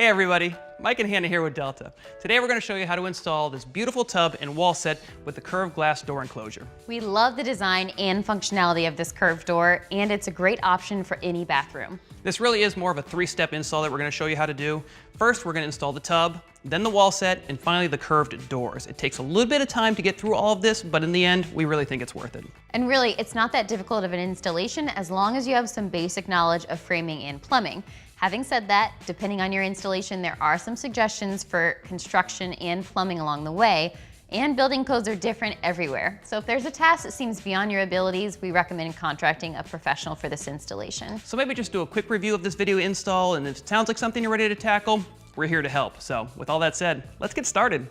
Hey everybody, Mike and Hannah here with Delta. Today we're going to show you how to install this beautiful tub and wall set with the curved glass door enclosure. We love the design and functionality of this curved door, and it's a great option for any bathroom. This really is more of a three-step install that we're going to show you how to do. First, we're going to install the tub, then the wall set, and finally the curved doors. It takes a little bit of time to get through all of this, but in the end, we really think it's worth it. And really, it's not that difficult of an installation as long as you have some basic knowledge of framing and plumbing. Having said that, depending on your installation, there are some suggestions for construction and plumbing along the way, and building codes are different everywhere. So if there's a task that seems beyond your abilities, we recommend contracting a professional for this installation. So maybe just do a quick review of this video install, and if it sounds like something you're ready to tackle, we're here to help. So with all that said, let's get started.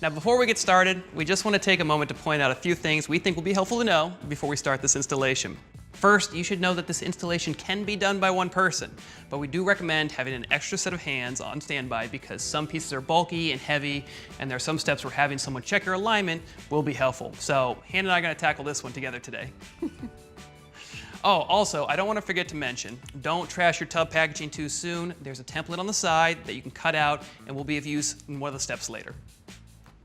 Now before we get started, we just want to take a moment to point out a few things we think will be helpful to know before we start this installation. First, you should know that this installation can be done by one person, but we do recommend having an extra set of hands on standby because some pieces are bulky and heavy, and there are some steps where having someone check your alignment will be helpful. So Hannah and I are going to tackle this one together today. Oh, also, I don't want to forget to mention, don't trash your tub packaging too soon. There's a template on the side that you can cut out and will be of use in one of the steps later.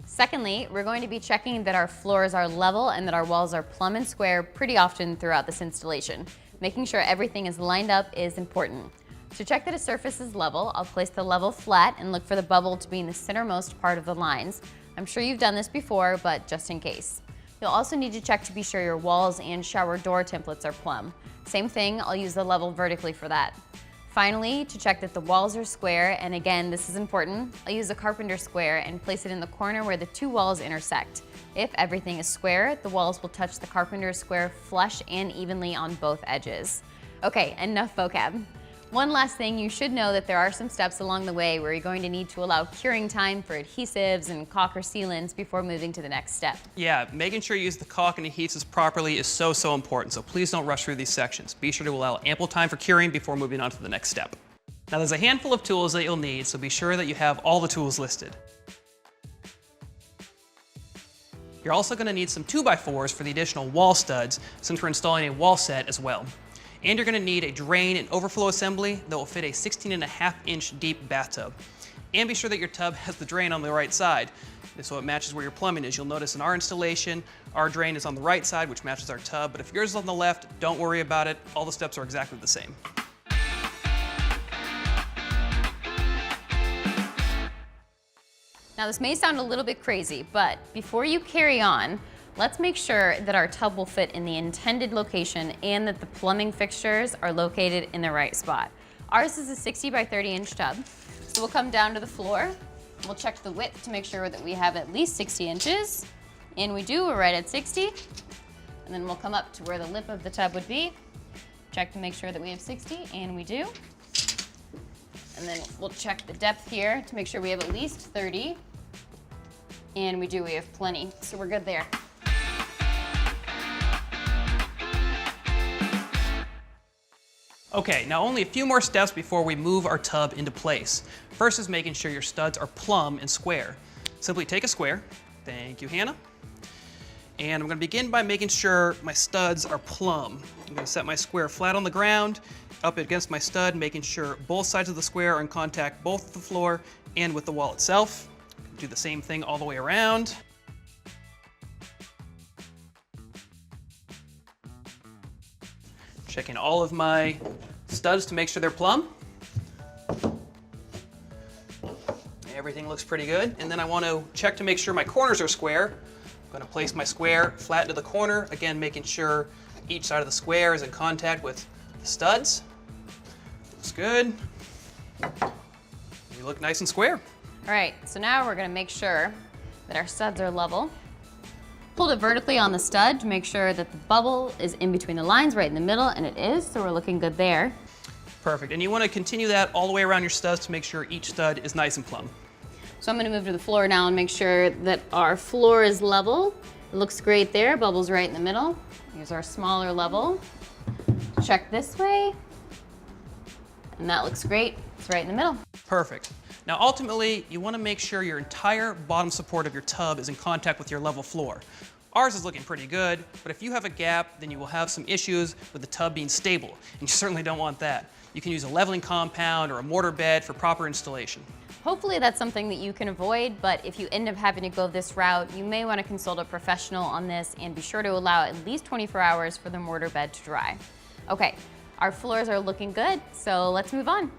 Secondly, we're going to be checking that our floors are level and that our walls are plumb and square pretty often throughout this installation. Making sure everything is lined up is important. To check that a surface is level, I'll place the level flat and look for the bubble to be in the centermost part of the lines. I'm sure you've done this before, but just in case. You'll also need to check to be sure your walls and shower door templates are plumb. Same thing, I'll use the level vertically for that. Finally, to check that the walls are square, and again, this is important, I'll use a carpenter square and place it in the corner where the two walls intersect. If everything is square, the walls will touch the carpenter square flush and evenly on both edges. Okay, enough vocab. One last thing, you should know that there are some steps along the way where you're going to need to allow curing time for adhesives and caulk or sealants before moving to the next step. Yeah, making sure you use the caulk and adhesives properly is so important, so please don't rush through these sections. Be sure to allow ample time for curing before moving on to the next step. Now there's a handful of tools that you'll need, so be sure that you have all the tools listed. You're also going to need some 2x4s for the additional wall studs since we're installing a wall set as well. And you're going to need a drain and overflow assembly that will fit a 16.5-inch deep bathtub. And be sure that your tub has the drain on the right side, so it matches where your plumbing is. You'll notice in our installation, our drain is on the right side, which matches our tub, but if yours is on the left, don't worry about it. All the steps are exactly the same. Now this may sound a little bit crazy, but before you carry on, let's make sure that our tub will fit in the intended location and that the plumbing fixtures are located in the right spot. Ours is a 60 by 30 inch tub. So we'll come down to the floor. We'll check the width to make sure that we have at least 60 inches. And we do, we're right at 60. And then we'll come up to where the lip of the tub would be. Check to make sure that we have 60, and we do. And then we'll check the depth here to make sure we have at least 30. And we do, we have plenty, so we're good there. Okay, now only a few more steps before we move our tub into place. First is making sure your studs are plumb and square. Simply take a square. Thank you, Hannah. And I'm going to begin by making sure my studs are plumb. I'm going to set my square flat on the ground, up against my stud, making sure both sides of the square are in contact both with the floor and with the wall itself. Do the same thing all the way around. Checking all of my studs to make sure they're plumb. Everything looks pretty good. And then I want to check to make sure my corners are square. I'm going to place my square flat into the corner, again making sure each side of the square is in contact with the studs. Looks good. We look nice and square. All right, so now we're gonna make sure that our studs are level. Hold it vertically on the stud to make sure that the bubble is in between the lines right in the middle, and it is, so we're looking good there. Perfect, and you want to continue that all the way around your studs to make sure each stud is nice and plumb. So I'm gonna move to the floor now and make sure that our floor is level. It looks great there, bubbles right in the middle. Here's our smaller level. Check this way, and that looks great. It's right in the middle. Perfect. Now ultimately, you want to make sure your entire bottom support of your tub is in contact with your level floor. Ours is looking pretty good, but if you have a gap, then you will have some issues with the tub being stable, and you certainly don't want that. You can use a leveling compound or a mortar bed for proper installation. Hopefully that's something that you can avoid, but if you end up having to go this route, you may want to consult a professional on this and be sure to allow at least 24 hours for the mortar bed to dry. Okay, our floors are looking good, so let's move on.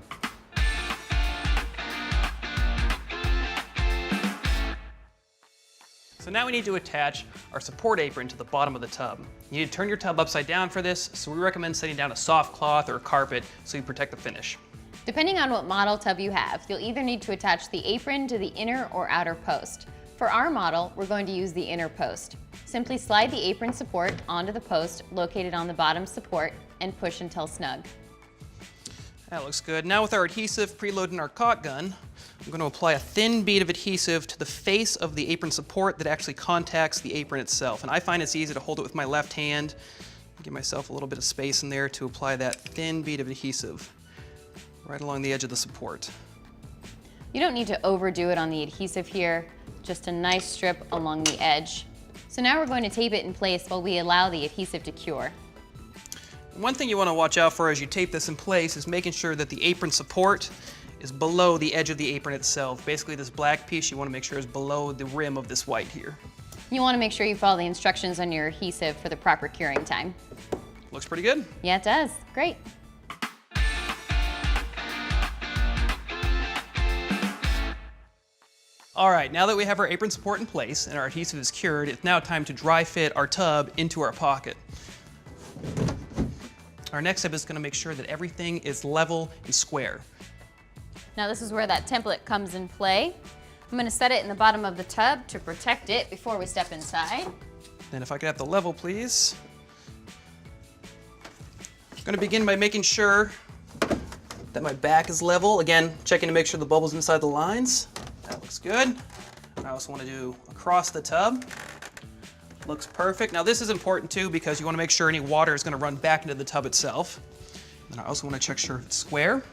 So now we need to attach our support apron to the bottom of the tub. You need to turn your tub upside down for this, so we recommend setting down a soft cloth or a carpet so you protect the finish. Depending on what model tub you have, you'll either need to attach the apron to the inner or outer post. For our model, we're going to use the inner post. Simply slide the apron support onto the post located on the bottom support and push until snug. That looks good. Now with our adhesive preloaded in our caulk gun, I'm going to apply a thin bead of adhesive to the face of the apron support that actually contacts the apron itself. And I find it's easy to hold it with my left hand. Give myself a little bit of space in there to apply that thin bead of adhesive right along the edge of the support. You don't need to overdo it on the adhesive here, just a nice strip along the edge. So now we're going to tape it in place while we allow the adhesive to cure. One thing you want to watch out for as you tape this in place is making sure that the apron support is below the edge of the apron itself. Basically this black piece you want to make sure is below the rim of this white here. You want to make sure you follow the instructions on your adhesive for the proper curing time. Looks pretty good. Yeah, it does. Great. All right, now that we have our apron support in place and our adhesive is cured, it's now time to dry fit our tub into our pocket. Our next step is going to make sure that everything is level and square. Now this is where that template comes in play. I'm going to set it in the bottom of the tub to protect it before we step inside. And if I could have the level, please. I'm going to begin by making sure that my back is level. Again, checking to make sure the bubble's inside the lines. That looks good. I also want to do across the tub. Looks perfect. Now this is important too because you want to make sure any water is going to run back into the tub itself. And I also want to check sure it's square.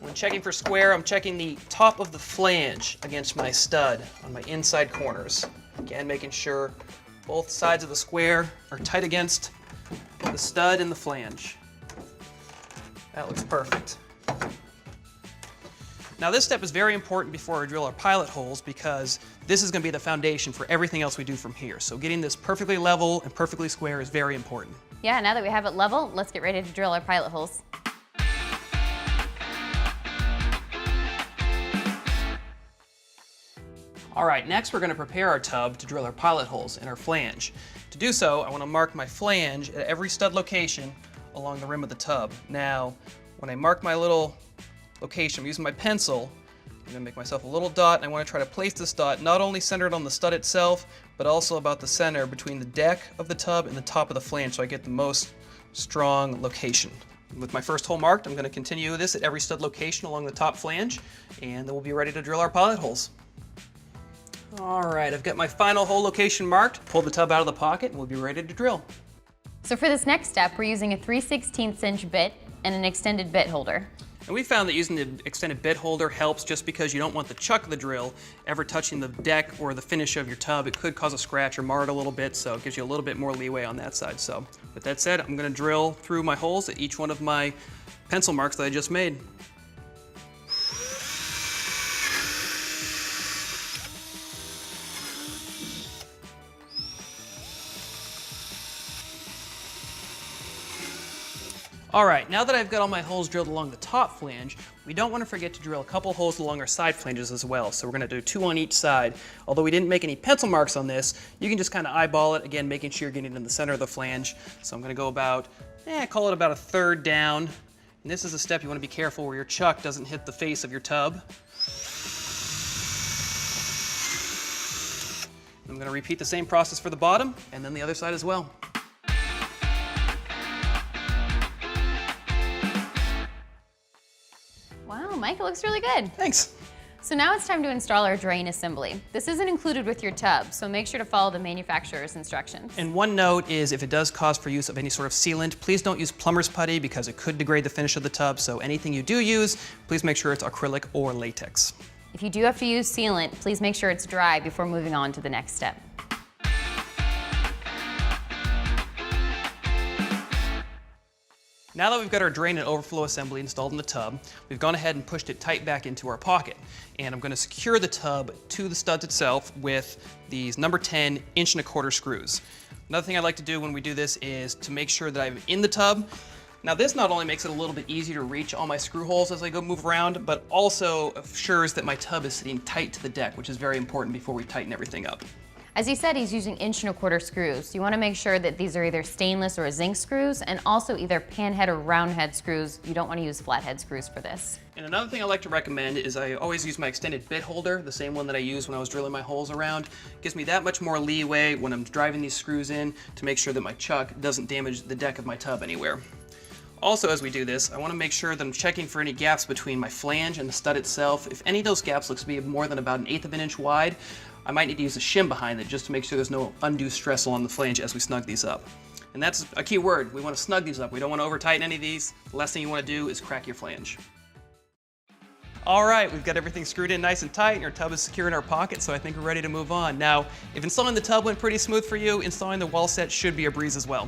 When checking for square, I'm checking the top of the flange against my stud on my inside corners. Again, making sure both sides of the square are tight against the stud and the flange. That looks perfect. Now this step is very important before we drill our pilot holes because this is going to be the foundation for everything else we do from here. So getting this perfectly level and perfectly square is very important. Yeah, now that we have it level, let's get ready to drill our pilot holes. All right, next we're going to prepare our tub to drill our pilot holes in our flange. To do so, I want to mark my flange at every stud location along the rim of the tub. Now, when I mark my little location, I'm using my pencil. I'm going to make myself a little dot, and I want to try to place this dot not only centered on the stud itself, but also about the center between the deck of the tub and the top of the flange so I get the most strong location. With my first hole marked, I'm going to continue this at every stud location along the top flange, and then we'll be ready to drill our pilot holes. All right, I've got my final hole location marked. Pull the tub out of the pocket, and we'll be ready to drill. So for this next step, we're using a 3/16 inch bit and an extended bit holder. And we found that using the extended bit holder helps just because you don't want the chuck of the drill ever touching the deck or the finish of your tub. It could cause a scratch or mar it a little bit, so it gives you a little bit more leeway on that side. So with that said, I'm going to drill through my holes at each one of my pencil marks that I just made. All right, now that I've got all my holes drilled along the top flange, we don't want to forget to drill a couple holes along our side flanges as well. So we're going to do 2 on each side. Although we didn't make any pencil marks on this, you can just kind of eyeball it, again, making sure you're getting in the center of the flange. So I'm going to go about, call it about a third down. And this is a step you want to be careful where your chuck doesn't hit the face of your tub. I'm going to repeat the same process for the bottom and then the other side as well. Wow, Mike, it looks really good. Thanks. So now it's time to install our drain assembly. This isn't included with your tub, so make sure to follow the manufacturer's instructions. And one note is if it does cause for use of any sort of sealant, please don't use plumber's putty because it could degrade the finish of the tub. So anything you do use, please make sure it's acrylic or latex. If you do have to use sealant, please make sure it's dry before moving on to the next step. Now that we've got our drain and overflow assembly installed in the tub, we've gone ahead and pushed it tight back into our pocket. And I'm going to secure the tub to the studs itself with these number 10 1.25" screws. Another thing I like to do when we do this is to make sure that I'm in the tub. Now this not only makes it a little bit easier to reach all my screw holes as I go move around, but also assures that my tub is sitting tight to the deck, which is very important before we tighten everything up. As he said, he's using 1.25" screws. You want to make sure that these are either stainless or zinc screws, and also either panhead or round head screws. You don't want to use flathead screws for this. And another thing I like to recommend is I always use my extended bit holder, the same one that I used when I was drilling my holes around. It gives me that much more leeway when I'm driving these screws in to make sure that my chuck doesn't damage the deck of my tub anywhere. Also, as we do this, I want to make sure that I'm checking for any gaps between my flange and the stud itself. If any of those gaps looks to be more than about 1/8 of an inch wide, I might need to use a shim behind it just to make sure there's no undue stress along the flange as we snug these up. And that's a key word. We want to snug these up. We don't want to over tighten any of these. The last thing you want to do is crack your flange. All right, we've got everything screwed in nice and tight, and our tub is secure in our pocket, so I think we're ready to move on. Now, if installing the tub went pretty smooth for you, installing the wall set should be a breeze as well.